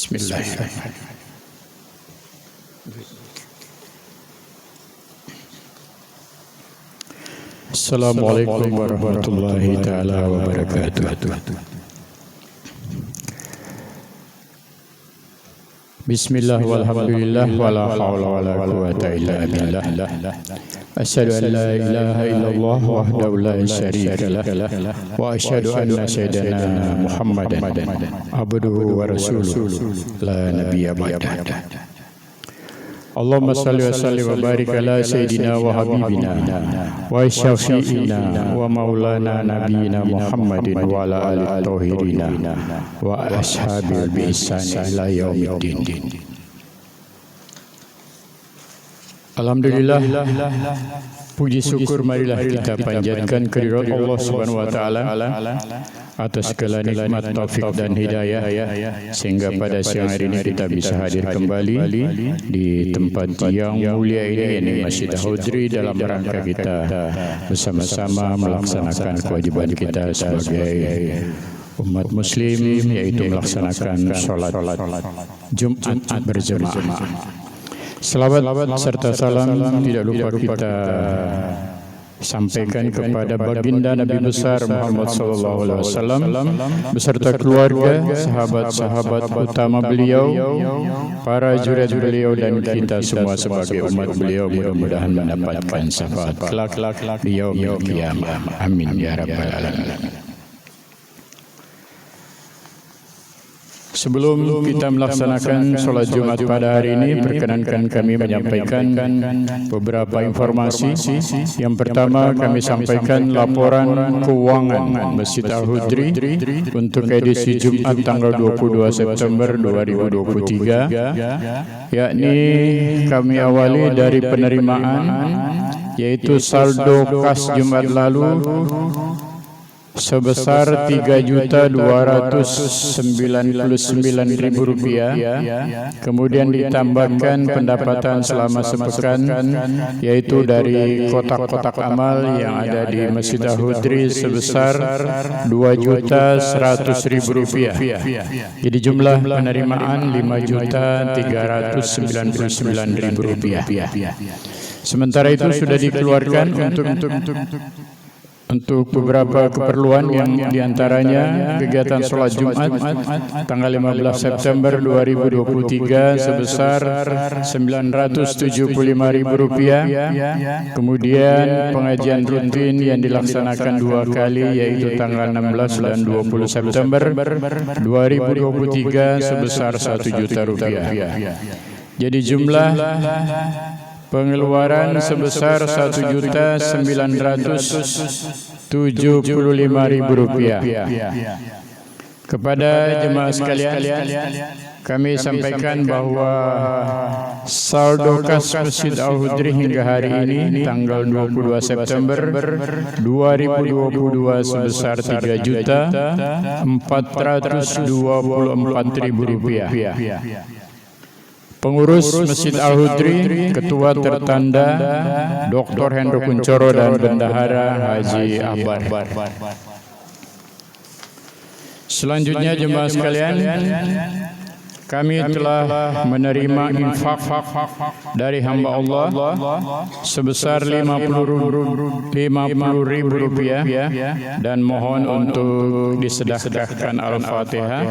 Bismillahirrahmanirrahim. Assalamualaikum warahmatullahi taala wabarakatuh. Bismillah walhamdulillah wala haula wala quwata illa billah. Asyhadu an la ilaha illallah wahdahu la syarika lah wa asyhadu anna sayyidana Muhammadan abduhu wa rasuluhu la nabiyya ba'dah. Allahumma salli wa sallim wa barik ala sayyidina wa habibina wa syafi'ina wa maulana nabiyina Muhammadin wa ala alihi thahirina wa ashabil bi ihsan ila yaumiddin. Alhamdulillah, puji syukur marilah kita panjatkan kehadirat Allah Subhanahu wa taala atas segala nikmat, taufik dan hidayah sehingga pada siang hari ini kita bisa hadir kembali di tempat yang mulia ini, yaitu Masjid Al-Hudri, dalam rangka kita bersama-sama melaksanakan kewajiban kita sebagai umat muslim, yaitu melaksanakan sholat Jumat berjamaah. Selawat serta salam tidak lupa kita sampaikan kepada baginda Nabi besar Muhammad sallallahu alaihi wasallam beserta keluarga, sahabat-sahabat utama beliau, para juriat beliau dan kita semua sebagai umat beliau, mudah-mudahan mendapatkan syafaat kelak di yaumil qiyamah. Amin ya rabbal alamin. Sebelum kita melaksanakan sholat Jumat pada hari ini, perkenankan kami menyampaikan beberapa informasi. Yang pertama, kami sampaikan laporan keuangan Masjid Al-Hudri untuk edisi Jumat tanggal 22 September 2023, yakni kami awali dari penerimaan, yaitu saldo kas Jumat lalu sebesar Rp3.299.000, kemudian ditambahkan pendapatan selama sepekan, yaitu dari kotak-kotak amal yang ada di Masjid Al-Hudri sebesar Rp2.100.000. Jadi jumlah penerimaan Rp5.399.000. Sementara itu sudah dikeluarkan untuk beberapa keperluan, yang diantaranya kegiatan sholat Jumat tanggal 15 September 2023 sebesar Rp975.000. Kemudian pengajian rutin yang dilaksanakan 2 kali, yaitu tanggal 16 dan 20 September 2023 sebesar Rp1 juta. Jadi jumlah pengeluaran sebesar Rp1.975.000. Kepada jemaah sekalian, kami sampaikan bahwa saldo kas Masjid Al-Hudri hingga hari ini tanggal 22 September 2022 sebesar Rp3.424.000. Pengurus Masjid Al-Hudri, Ketua tertanda Dr. Hendro Kuncoro dan Bendahara Haji Akbar. Selanjutnya jemaah sekalian, kami telah menerima infak dari hamba Allah sebesar Rp50.000 dan mohon untuk disedekahkan Al-Fatihah,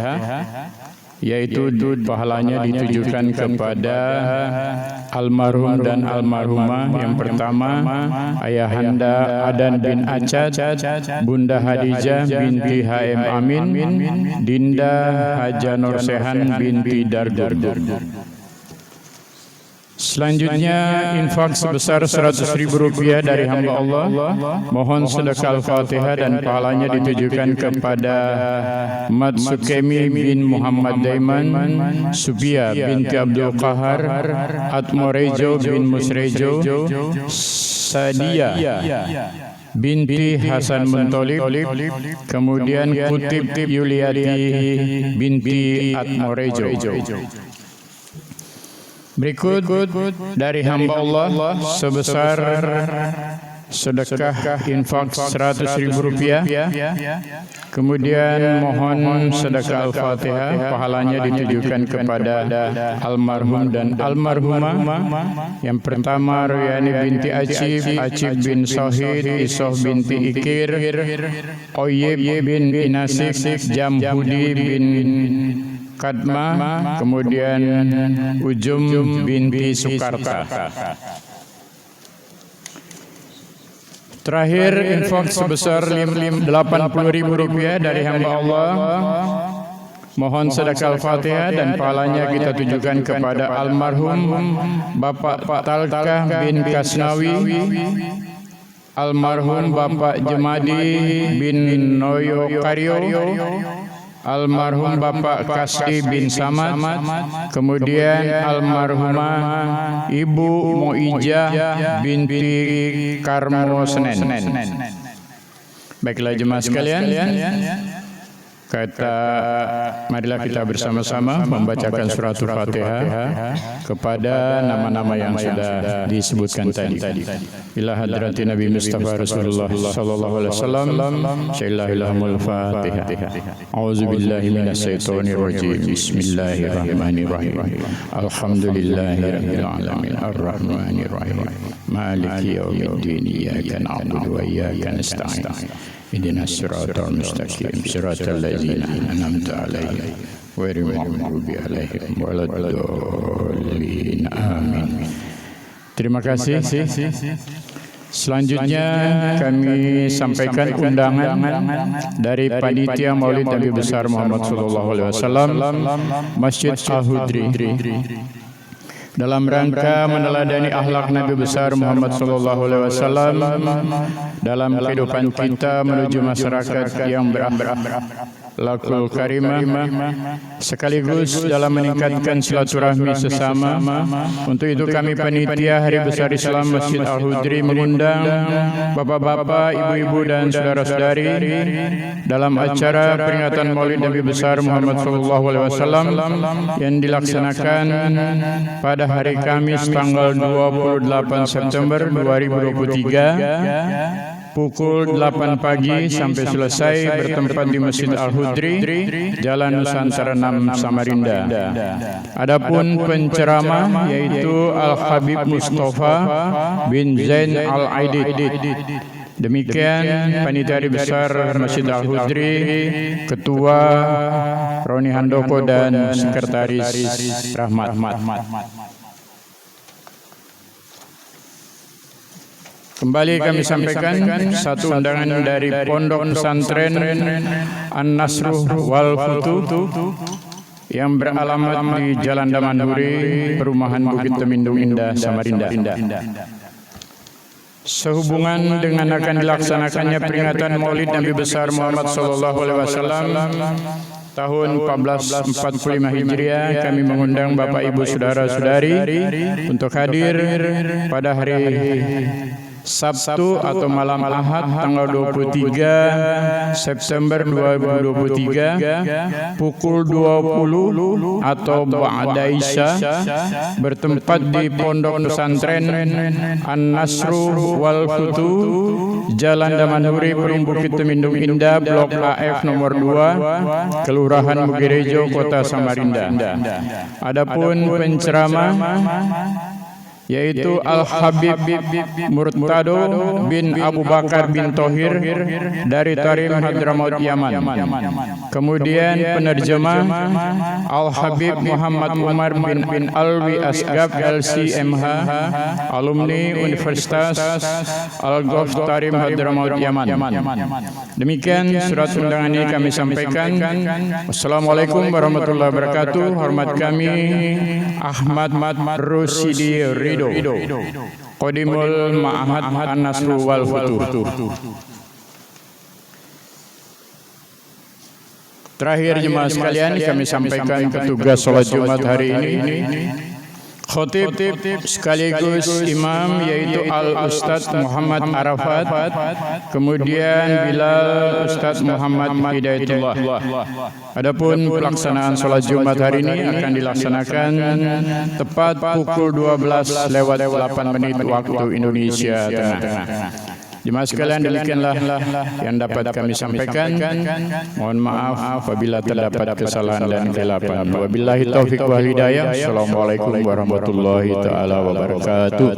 yaitu pahalanya ditujukan kepada almarhum dan almarhumah. Yang pertama, Ayahanda Adan bin Acad, Bunda Hadijah binti HM Amin, Dinda Haja Nursehan binti Dardur. Selanjutnya, infak sebesar Rp100.000 dari hamba Allah. Mohon sedekah Al-Fatihah dan pahalanya ditujukan kepada Mat Sukemi bin Muhammad Daiman, Subia binti Abdul Qahar, Atmorejo bin Musrejo, Sadia binti Hasan Mentolib, kemudian Kutib Yuliati binti Atmorejo. Berikut dari hamba Allah sebesar sedekah infak 100.000 rupiah. Kemudian mohon sedekah Al-Fatihah, pahalanya ditujukan kepada almarhum dan almarhumah. Yang pertama Royani binti Acib bin Sohid, Isoh binti Ikir, Oyib bin Inasik, Jamhudi bin Kadma, kemudian Ujum binti Sukarta. Terakhir infak sebesar 80.000 rupiah dari hamba Allah. Mohon sedekah Al-Fatihah dan pahalanya kita tujukan kepada almarhum Bapak Talkah bin Kasnawi, almarhum Bapak Jemadi bin Noyo Karyo, almarhum Bapak Kasdi bin Samad, kemudian almarhumah Ibu Moijah binti Karmo Senen. Baiklah jemaah sekalian, marilah kita bersama-sama membacakan surat Al-Fatihah kepada nama-nama yang sudah disebutkan tadi. Ila hadrati Nabi Mustafa Rasulullah sallallahu alaihi wasallam, syai'illahil Fatihah. A'udzubillahi minasyaitonir rajim. Bismillahirrahmanirrahim. Alhamdulillahirabbil alamin arrahmanir rahim. Maliki yaumiddin. Iyyaka na'budu wa iyyaka nasta'in. Ihdinas siratal mustaqim, siratal ladzina an'amta 'alaihim ghairil maghdubi 'alaihim waladdallin. Amin. Terima kasih. Selanjutnya kami sampaikan undangan dari panitia Maulid Nabi besar Muhammad sallallahu alaihi wasallam Masjid Al-Hudri dalam rangka meneladani akhlak Nabi besar Muhammad sallallahu alaihi wasallam dalam kehidupan kita menuju masyarakat yang berakhlakul karimah, sekaligus dalam meningkatkan silaturahmi sesama. Untuk itu kami panitia Hari Besar Islam Masjid Al-Hudri mengundang bapak-bapak, ibu-ibu dan saudara-saudari dalam acara peringatan Maulid Nabi besar Muhammad sallallahu alaihi wasallam yang dilaksanakan pada hari Kamis tanggal 28 September 2023 pukul 8 pagi sampai selesai bertempat di Masjid Al-Hudri, Jalan Nusantara 6 Samarinda. Adapun penceramah yaitu Al-Habib Mustafa bin Zain Al-Aidid. Demikian panitia Hari Besar Masjid Al-Hudri, Ketua Roni Handoko dan Sekretaris Rahmat. Kembali kami sampaikan satu undangan dari Pondok Pesantren An-Nasruh wal Futuh yang beralamat di Jalan Damanhuri, Perumahan Bukit Temindung Indah, Samarinda. Sehubungan dengan akan dilaksanakannya peringatan Maulid Nabi besar Muhammad sallallahu alaihi wasallam tahun 1445 Hijriah, kami mengundang Bapak Ibu saudara-saudari untuk hadir pada hari Sabtu atau malam Ahad tanggal 23 September 2023 pukul 20 atau ba'da Isya bertempat di Pondok Pesantren An-Nasruh wal Futuh, Jalan Damanhuri, Perum Bukit Temindung Indah, Blok AF nomor 2, Kelurahan Bugirejo, Kota Samarinda. Adapun penceramah yaitu Al-Habib Murtado bin Abu Bakar bin Tohir dari Tarim Hadramaut Yaman. Kemudian penerjemah Al-Habib Muhammad Umar bin Alwi Asgab LCMH, alumni Universitas Al-Ghof Tarim Hadramaut Yaman. Demikian surat undangan ini kami sampaikan. Wassalamualaikum warahmatullahi wabarakatuh. Hormat kami Ahmad Rusidi Ridho, Qadimul Ma'had An-Nasruh wal Futuh. Terakhir jemaah sekalian, kami sampaikan petugas sholat Jumat hari ini. Khotib sekaligus imam yaitu Al-Ustadz Muhammad Arafat, kemudian Bilal Ustadz Muhammad Hidayatullah. Adapun pelaksanaan sholat Jumat hari ini akan dilaksanakan tepat pukul 12 lewat 8 menit waktu Indonesia Tengah. Jemaah sekalian, demikianlah yang dapat kami sampaikan. Mohon maaf apabila terdapat kesalahan dan kesilapan. Wabillahi taufiq wal hidayah. Assalamualaikum warahmatullahi taala wabarakatuh.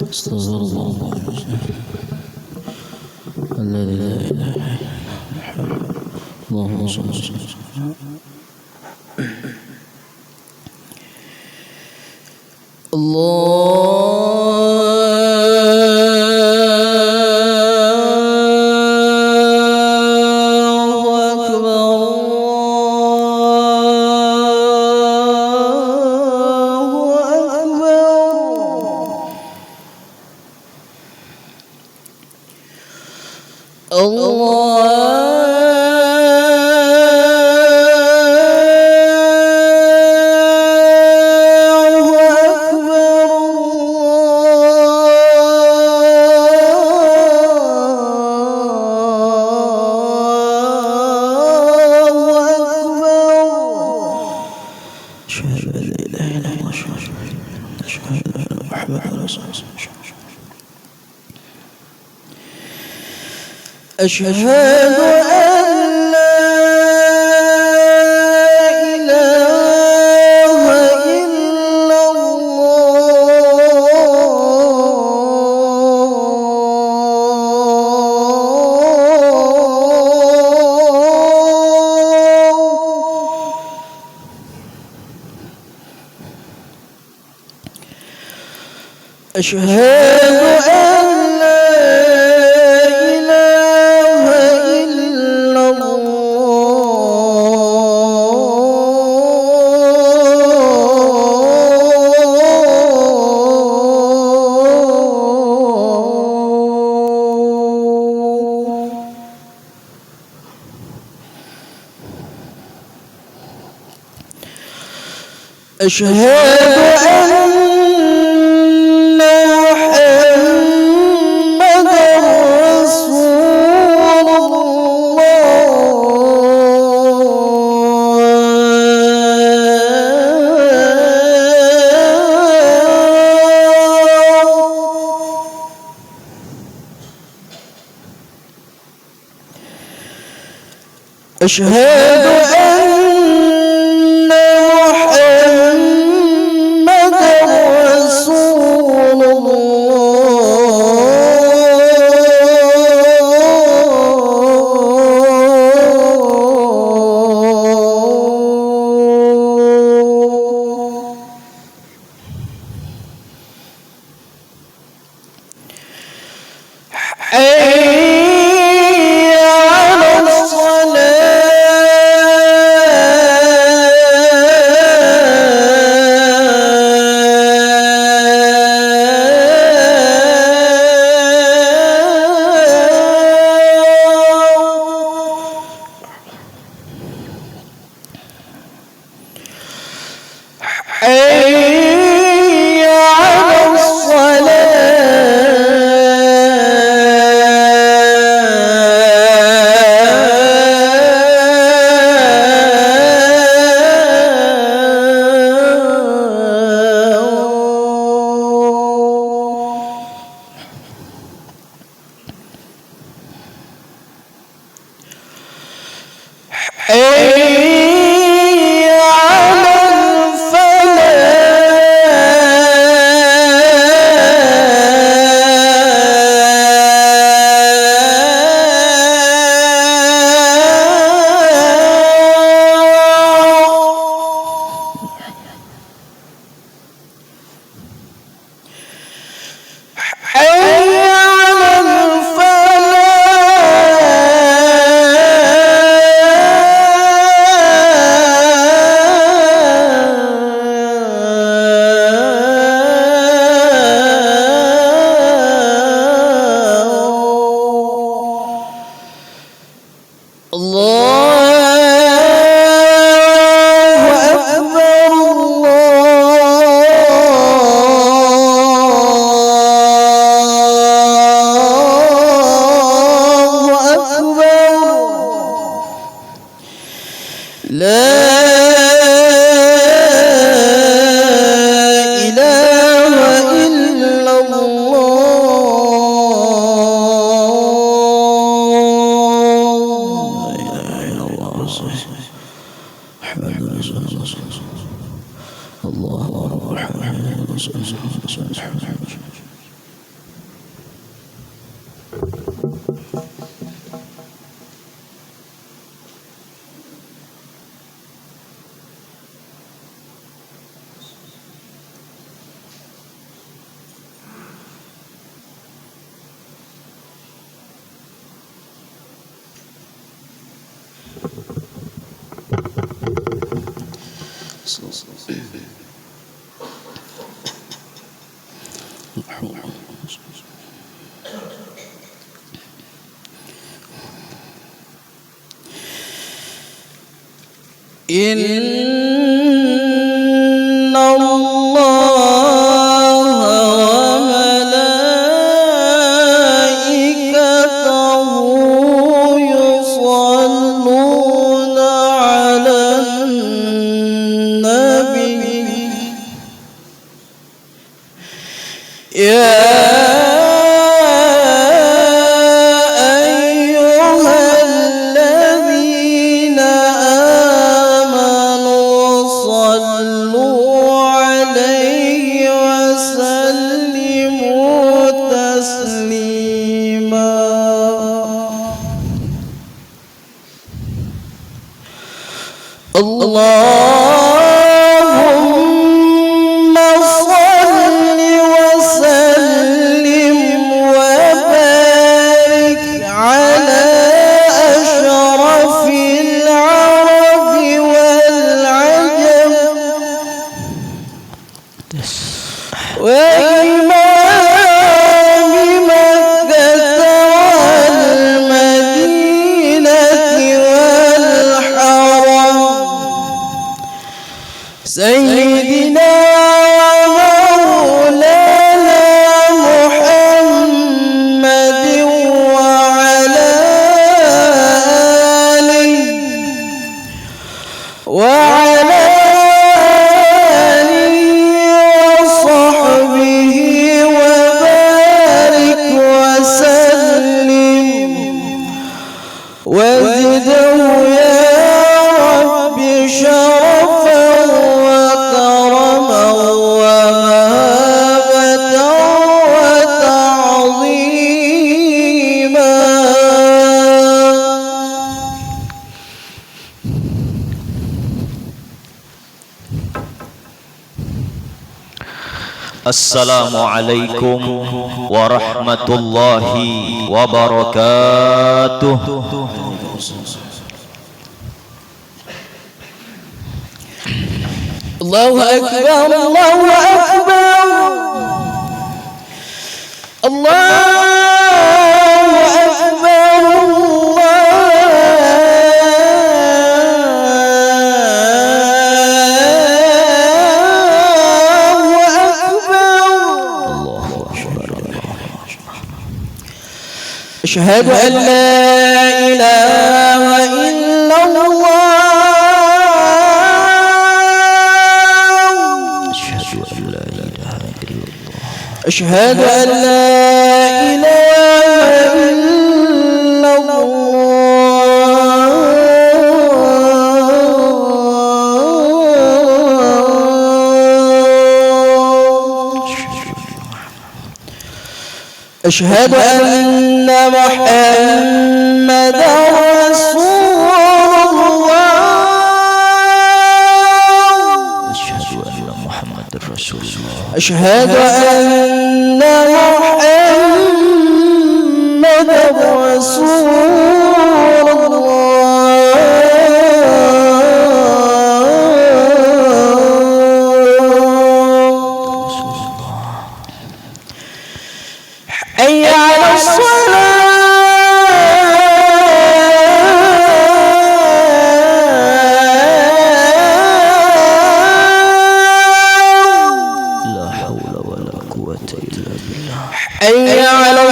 استغفر الله الذي لا اله الا هو اللهم صل وسلم أشهد أن لا إله إلا الله أشهد أشهد أن محمدًا رسول الله أشهد حي على إن الله وملائكته يصلون على النبي يا اللهم صل وسلم وبارك على أشرف العرب والعجم وإمام مكة والمدينة والحرم سيدنا مولانا محمد وعلى آله وصحبه وبارك وسلم وزده يا رب شرفا وكرما ومهابة وتعظيما. Assalamualaikum warahmatullahi wabarakatuh. Allahu Akbar, Allahu Akbar, Allahu Akbar, أشهد أن لا إله إلا الله، أشهد أن لا إله إلا الله، أشهد أن محمدا رسول الله أشهد أن محمدا رسول الله أشهد أن محمدا رسول حي على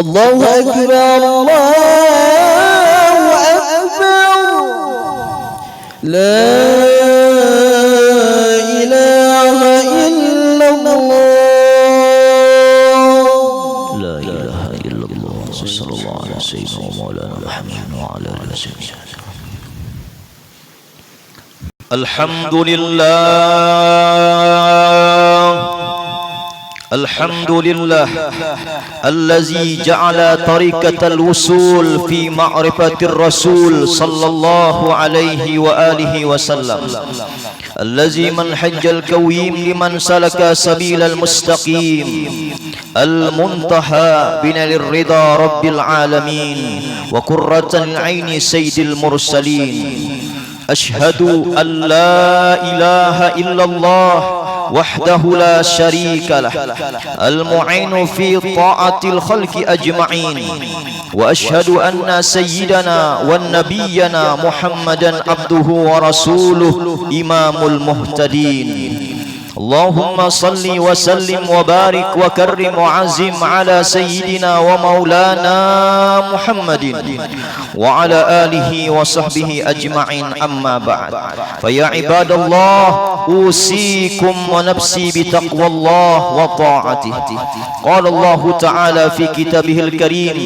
الله أكبر الله أكبر لا إله إلا الله لا إله إلا الله صلى الله على سيدنا ومولانا محمد وعلى آله وصحبه الحمد لله الذي جعل طريقة الوصول في معرفة الرسول صلى الله عليه وآله وسلم الذي منهج القويم لمن سلك سبيل المستقيم المنتهى بنال الرضا رب العالمين وقرة العين سيد المرسلين أشهد أن لا إله إلا الله وحده لا شريك له المعين في طاعة الخلق أجمعين وأشهد أن سيدنا ونبينا محمدا عبده ورسوله إمام المهتدين اللهم صل وسلم وبارك وكرم وعزم على سيدنا ومولانا محمد وعلى آله وصحبه أجمعين أما بعد فيا عباد الله أوصيكم ونفسي بتقوى الله وطاعته قال الله تعالى في كتابه الكريم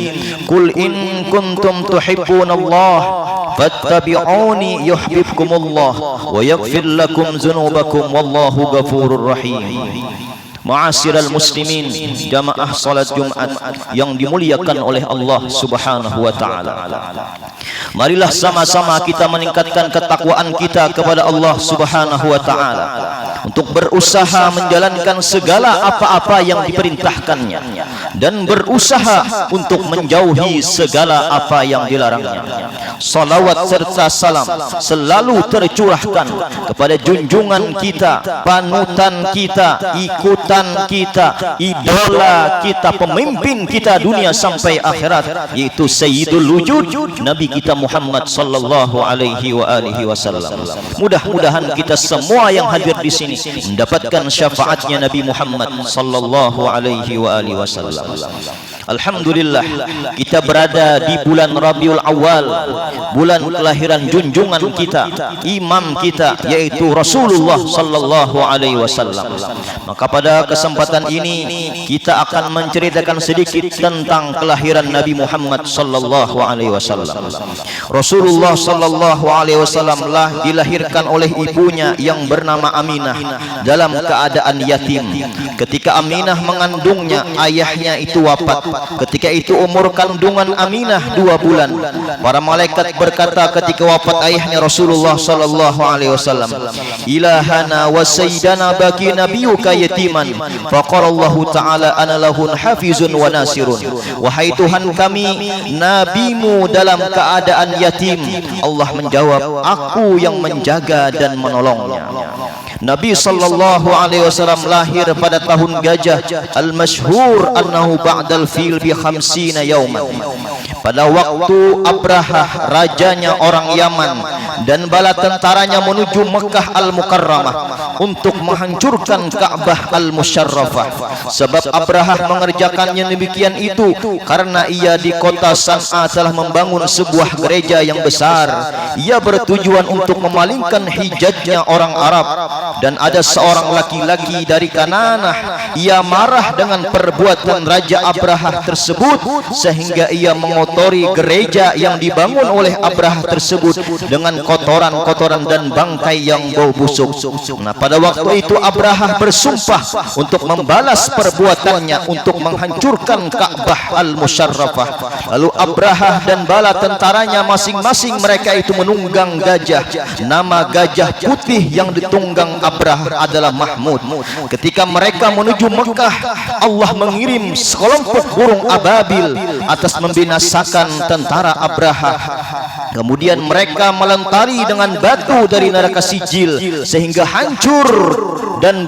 قل إن كنتم تحبون الله فاتبعوني يحببكم الله ويغفر لكم ذنوبكم والله غفور رحيم. Ma'asyiral muslimin, jamaah salat Jumat yang dimuliakan oleh Allah Subhanahu wa taala. Marilah sama-sama kita meningkatkan ketakwaan kita kepada Allah Subhanahu wa taala untuk berusaha menjalankan segala apa-apa yang diperintahkannya dan berusaha untuk menjauhi segala apa yang dilarangnya. Salawat serta salam selalu tercurahkan kepada junjungan kita, panutan kita, ikutan kita, idola kita, pemimpin kita dunia sampai akhirat, yaitu Sayyidul Wujud Nabi kita Muhammad sallallahu alaihi wa alihi wasallam. Mudah-mudahan kita semua yang hadir di sini mendapatkan syafaatnya Nabi Muhammad sallallahu alaihi wa alihi wasallam. Alhamdulillah, kita berada di bulan Rabiul Awal, bulan kelahiran junjungan kita, imam kita, yaitu Rasulullah sallallahu alaihi wasallam. Maka pada kesempatan ini kita akan menceritakan sedikit tentang kelahiran Nabi Muhammad sallallahu alaihi wasallam. Rasulullah sallallahu alaihi wasallam dilahirkan oleh ibunya yang bernama Aminah dalam keadaan yatim. Ketika Aminah mengandungnya, ayahnya itu wafat. Ketika itu umur kandungan Aminah 2 bulan. Para malaikat berkata ketika wafat ayahnya Rasulullah sallallahu alaihi wasallam, "Ilahana wa sayyidana baki nabiyuka yatiman." Faqala Allah taala, "Ana lahun hafizun wa nasirun." Wahai Tuhan kami, nabimu dalam keadaan yatim. Allah menjawab, "Aku yang menjaga dan menolongnya." Nabi sallallahu alaihi wasallam lahir pada tahun gajah, al-masyhur annahu ba'dal fil bi 50 yauman. Pada waktu Abrahah, rajanya orang Yaman, dan bala tentaranya menuju Mekah al-Mukarramah untuk menghancurkan Ka'bah al-Musyarrafah. Sebab Abrahah mengerjakannya demikian itu karena ia di kota San'a telah membangun sebuah gereja yang besar. Ia bertujuan untuk memalingkan hijajnya orang Arab. Dan ada seorang laki-laki dari Kananah, ia marah dengan perbuatan Raja Abrahah tersebut sehingga ia mengotori gereja yang dibangun oleh Abrahah tersebut dengan kotoran-kotoran dan bangkai yang bau busuk. Nah, pada waktu itu Abrahah bersumpah untuk membalas perbuatannya untuk menghancurkan Ka'bah al-Musyarrafah. Lalu Abrahah dan bala tentaranya masing-masing mereka itu menunggang gajah. Nama gajah putih yang ditunggang Abrahah adalah Mahmud. Ketika mereka menuju Mekah, Allah mengirim sekelompok burung ababil atas membinasakan tentara Abrahah. Kemudian mereka melentari dengan batu dari neraka Sijil sehingga hancur dan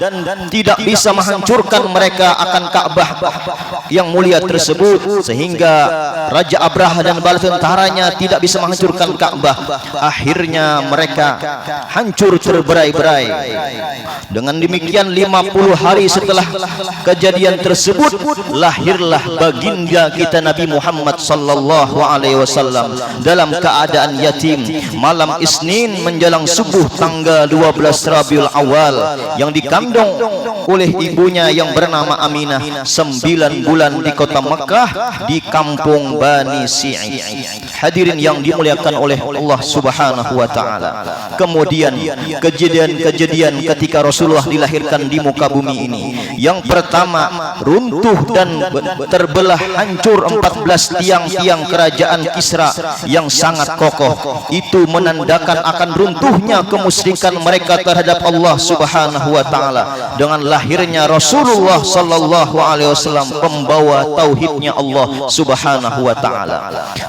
tidak bisa menghancurkan mereka akan Ka'bah yang mulia tersebut, sehingga Raja Abrahah dan bala tentaranya tidak bisa menghancurkan Ka'bah. Akhirnya mereka hancur terberai-berai. Dengan demikian 50 hari setelah kejadian tersebut, lahirlah baginda kita Nabi Muhammad sallallahu alaihi wasallam dalam keadaan yatim malam Isnin menjelang subuh tanggal 12 Rabiul Awal, yang dikandung oleh ibunya yang bernama Aminah 9 bulan di kota Mekah di kampung Bani Si'id. Hadirin yang dimuliakan oleh Allah Subhanahu wa taala. Kemudian kejadian-kejadian ketika Rasulullah dilahirkan di muka bumi ini. Yang pertama, runtuh dan terbelah hancur 14 tiang-tiang kerajaan Kisra yang sangat kokoh. Itu menandakan akan runtuhnya kemusyrikan mereka terhadap Allah Subhanahu wa taala dengan lahirnya Rasulullah sallallahu alaihi wasallam, pembawa tauhidnya Allah Subhanahu wa taala.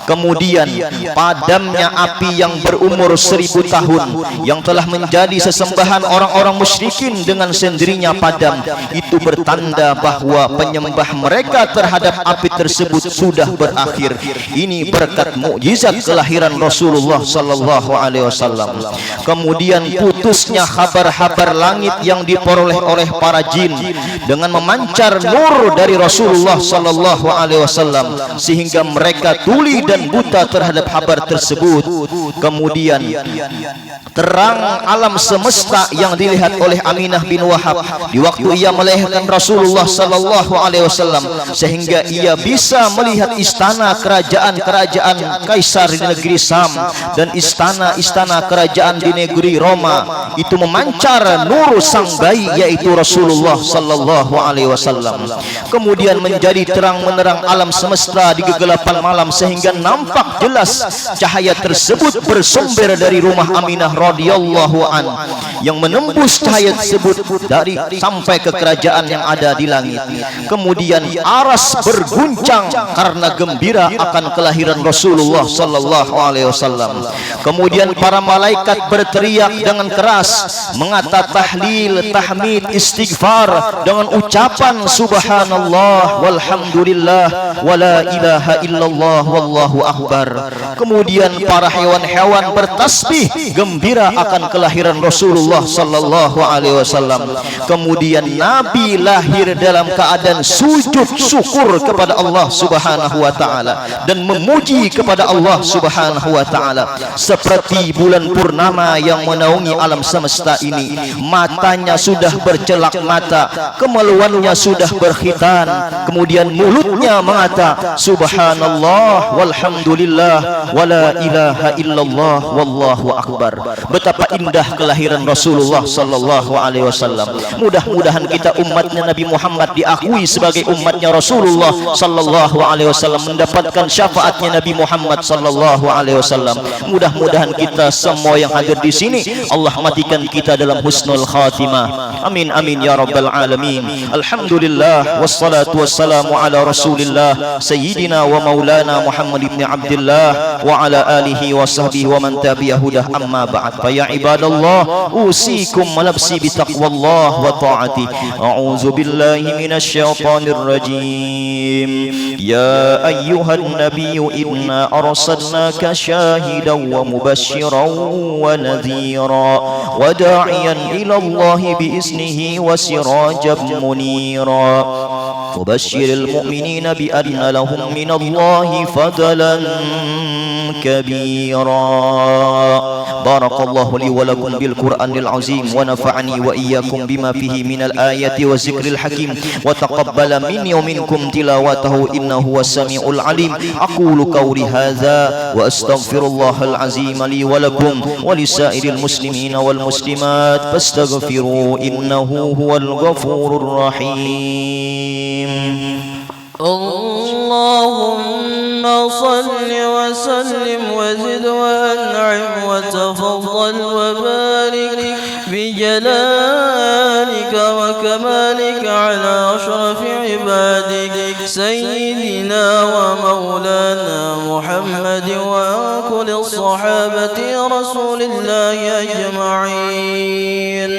Kemudian padamnya api yang berumur 1000 tahun yang telah menjadi sesembahan orang-orang musyrikin dengan sendirinya padam. Itu bertanda bahwa penyembah mereka terhadap api tersebut sudah berakhir. Ini berkat mukjizat kelahiran Rasulullah sallallahu alaihi wasallam. Kemudian putusnya kabar-kabar langit yang diperoleh oleh para jin dengan memancar nur dari Rasulullah sallallahu alaihi wasallam sehingga mereka tuli dan buta terhadap kabar tersebut. Kemudian terang alam semesta yang dilihat oleh Aminah bin Wahab di waktu ia melahirkan Rasulullah sallallahu alaihi wasallam, sehingga ia bisa melihat istana kerajaan-kerajaan kaisar di negeri Sam dan istana-istana kerajaan di negeri Roma. Itu memancar nur sang bayi yaitu Rasulullah sallallahu alaihi wasallam. Kemudian menjadi terang menerang alam semesta di kegelapan malam sehingga nampak jelas cahaya tersebut bersumber dari rumah Aminah radhiyallahu an yang menembus cahaya tersebut dari sampai ke kerajaan yang ada di langit. Kemudian aras berguncang karena gembira akan kelahiran Rasulullah sallallahu alaihi wasallam. Kemudian para malaikat berteriak dengan keras mengata tahlil, tahmid, istighfar dengan ucapan subhanallah walhamdulillah wala ilaha illallah wallahu akbar. Kemudian para hewan-hewan bertasbih gembira akan kelahiran Rasulullah sallallahu alaihi wasallam. Kemudian Nabi lahir dalam keadaan sujud syukur kepada Allah Subhanahu wa taala dan memuji kepada Allah Subhanahu wa taala seperti bulan purnama yang menaungi alam semesta ini. Matanya sudah bercelak mata, kemaluannya sudah berkhitan, kemudian mulutnya mengata subhanallah walhamdulillah wala ilaha illallah wallahu akbar. Betapa indah kelahiran Rasulullah sallallahu alaihi wasallam. Mudah-mudahan kita umatnya Nabi Muhammad diakui sebagai umatnya Rasulullah sallallahu alaihi wasallam, mendapatkan syafaatnya Nabi Muhammad sallallahu alaihi wasallam. Mudah-mudahan kita semua yang hadir di sini Allah matikan kita dalam husnul khatimah. Amin amin ya rabbal alamin. Alhamdulillah wassalatu wassalamu ala Rasulillah sayyidina wa maulana Muhammad ibn Abdullah wa ala alihi wa sahbihi wa man tabi'ahu dah. Amma ba'd. Fa ya ibadallah usikum wa nafsi bi taqwallah wa ta'atihi. A'udzu billahi minasy syaithanir rajim. Ya ayyuhan nabiyyu inna arsalnaka syahidan wa mubasysyiran wa nadhira wa da'iyan ila Allah bi iznihi wa sirajan munira. Fabashshiril mu'minina bi anna lahum min Allah fadlan kabira. Barakallahu li wa lakum bil Qur'anil azim wa nafa'ani wa iyyakum bima fihi minal ayati wa zikril hakim wa taqabbala minni wa minkum tilawatahu innahu was-sami'ul alim. Aqulu qawli hadza wa astaghfirullahal azim li wa lakum wa lisairil muslimina wal muslimat fastaghfiru innahu huwal ghafurur rahim. اللهم صل وسلم وزد وأنعم وتفضل وبارك بجلالك وكمالك على أشرف عبادك سيدنا ومولانا محمد وكل الصحابة رسول الله أجمعين.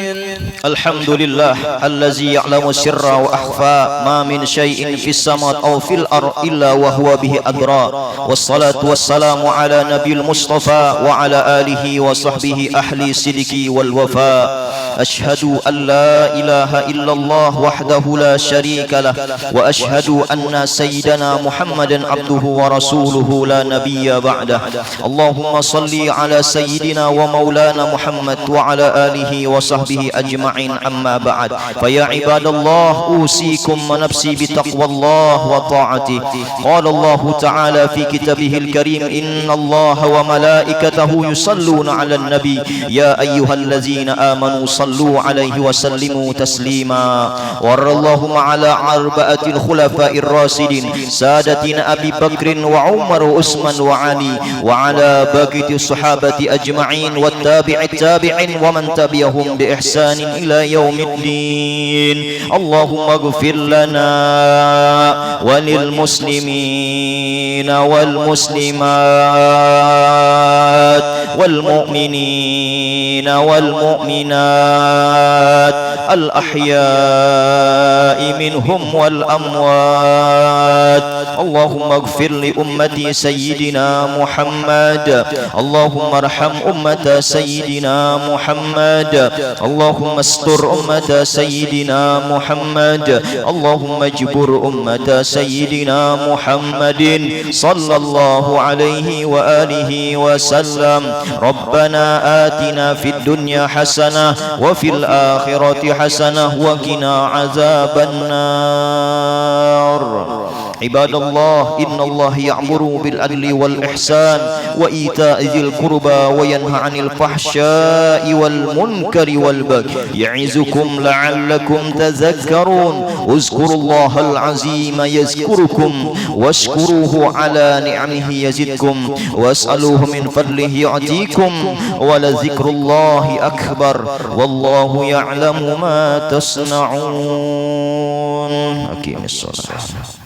الحمد لله الذي يعلم السر وأخفى ما من شيء في السماء أو في الأرض إلا وهو به أدرى. والصلاة والسلام على نبي المصطفى وعلى آله وصحبه أهل الصدق والوفاء. أشهد أن لا إله إلا الله وحده لا شريك له وأشهد أن سيدنا محمدا عبده ورسوله لا نبي بعده. اللهم صل على سيدنا ومولانا محمد وعلى آله وصحبه أجمعين. أما بعد فيا عباد الله أوصيكم ونفسي بتقوى الله وطاعته. قال الله تعالى في كتابه الكريم إن الله وملائكته يصلون على النبي يا أيها الذين آمنوا صلوا عليه وسلموا تسليما. ورضي اللهم على أربعة الخلفاء الراشدين سادتنا أبي بكر وعمر وعثمان وعلي وعلى بقية الصحابة أجمعين والتابع التابعين ومن تبعهم بإحسان إلى يوم الدين. اللهم اغفر لنا وللمسلمين والمسلمات والمؤمنين والمؤمنات الأحياء منهم والأموات. اللهم اغفر لأمة سيدنا محمد. اللهم ارحم أمة سيدنا محمد. اللهم استر أمة سيدنا محمد. اللهم اجبر أمة سيدنا محمد صلى الله عليه وآله وسلم. ربنا آتنا في الدنيا حسنة وفي الآخرة حسنة وقنا عذاب النار. عباد الله إن الله يأمر بالعدل والإحسان وإيتاء ذي القربى وينهى عن الفحشاء والمنكر والبغي يعظكم لعلكم تذكرون. اذكروا الله العظيم يذكركم واشكروه على نعمه يزدكم واسألوه من فضله يعطيكم ولذكر الله أكبر والله يعلم ما تصنعون. أقيم الصلاة.